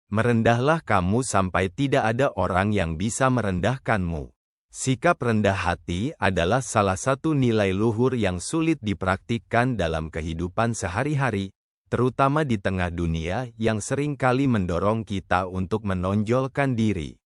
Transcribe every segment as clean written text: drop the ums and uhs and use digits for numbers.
Merendahlah kamu sampai tidak ada orang yang bisa merendahkanmu. Sikap rendah hati adalah salah satu nilai luhur yang sulit dipraktikkan dalam kehidupan sehari-hari, terutama di tengah dunia yang seringkali mendorong kita untuk menonjolkan diri.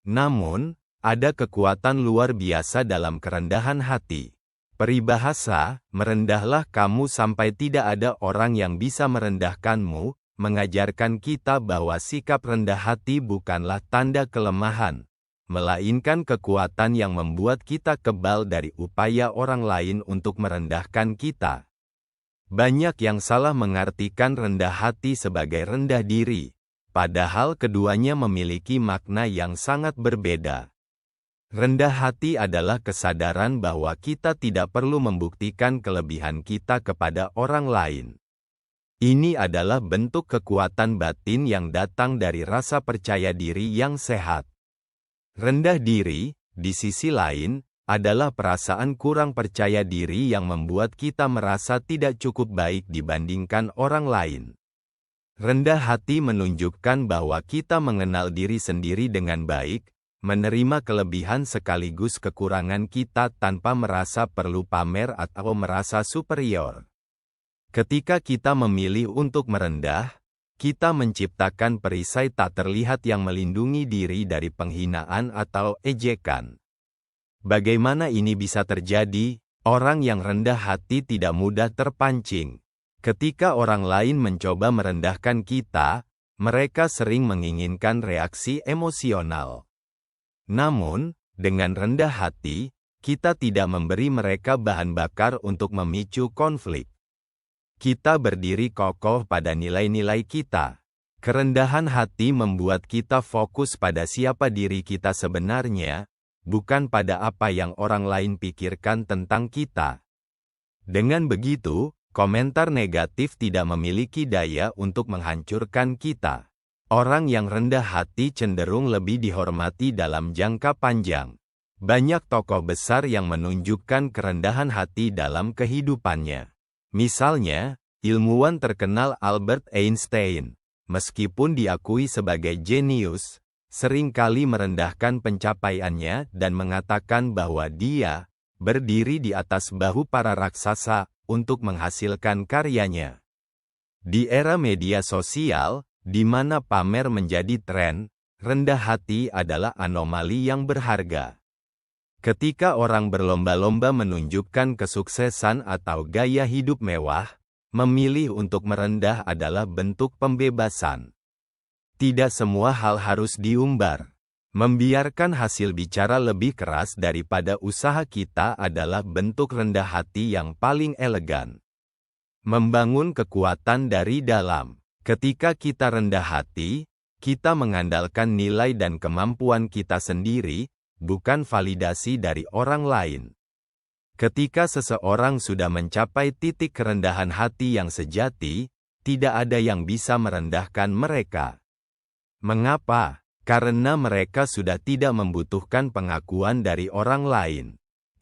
Namun, ada kekuatan luar biasa dalam kerendahan hati. Peribahasa, merendahlah kamu sampai tidak ada orang yang bisa merendahkanmu, mengajarkan kita bahwa sikap rendah hati bukanlah tanda kelemahan, melainkan kekuatan yang membuat kita kebal dari upaya orang lain untuk merendahkan kita. Banyak yang salah mengartikan rendah hati sebagai rendah diri, padahal keduanya memiliki makna yang sangat berbeda. Rendah hati adalah kesadaran bahwa kita tidak perlu membuktikan kelebihan kita kepada orang lain. Ini adalah bentuk kekuatan batin yang datang dari rasa percaya diri yang sehat. Rendah diri, di sisi lain, adalah perasaan kurang percaya diri yang membuat kita merasa tidak cukup baik dibandingkan orang lain. Rendah hati menunjukkan bahwa kita mengenal diri sendiri dengan baik, menerima kelebihan sekaligus kekurangan kita tanpa merasa perlu pamer atau merasa superior. Ketika kita memilih untuk merendah, kita menciptakan perisai tak terlihat yang melindungi diri dari penghinaan atau ejekan. Bagaimana ini bisa terjadi? Orang yang rendah hati tidak mudah terpancing. Ketika orang lain mencoba merendahkan kita, mereka sering menginginkan reaksi emosional. Namun, dengan rendah hati, kita tidak memberi mereka bahan bakar untuk memicu konflik. Kita berdiri kokoh pada nilai-nilai kita. Kerendahan hati membuat kita fokus pada siapa diri kita sebenarnya, bukan pada apa yang orang lain pikirkan tentang kita. Dengan begitu, komentar negatif tidak memiliki daya untuk menghancurkan kita. Orang yang rendah hati cenderung lebih dihormati dalam jangka panjang. Banyak tokoh besar yang menunjukkan kerendahan hati dalam kehidupannya. Misalnya, ilmuwan terkenal Albert Einstein, meskipun diakui sebagai jenius, seringkali merendahkan pencapaiannya dan mengatakan bahwa dia berdiri di atas bahu para raksasa untuk menghasilkan karyanya. Di era media sosial, di mana pamer menjadi tren, rendah hati adalah anomali yang berharga. Ketika orang berlomba-lomba menunjukkan kesuksesan atau gaya hidup mewah, memilih untuk merendah adalah bentuk pembebasan. Tidak semua hal harus diumbar. Membiarkan hasil bicara lebih keras daripada usaha kita adalah bentuk rendah hati yang paling elegan. Membangun kekuatan dari dalam. Ketika kita rendah hati, kita mengandalkan nilai dan kemampuan kita sendiri, bukan validasi dari orang lain. Ketika seseorang sudah mencapai titik kerendahan hati yang sejati, tidak ada yang bisa merendahkan mereka. Mengapa? Karena mereka sudah tidak membutuhkan pengakuan dari orang lain.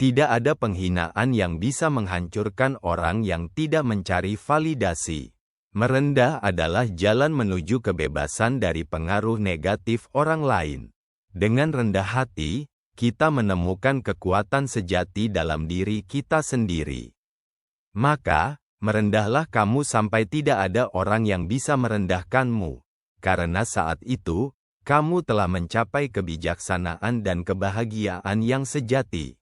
Tidak ada penghinaan yang bisa menghancurkan orang yang tidak mencari validasi. Merendah adalah jalan menuju kebebasan dari pengaruh negatif orang lain. Dengan rendah hati, kita menemukan kekuatan sejati dalam diri kita sendiri. Maka, merendahlah kamu sampai tidak ada orang yang bisa merendahkanmu, karena saat itu, kamu telah mencapai kebijaksanaan dan kebahagiaan yang sejati.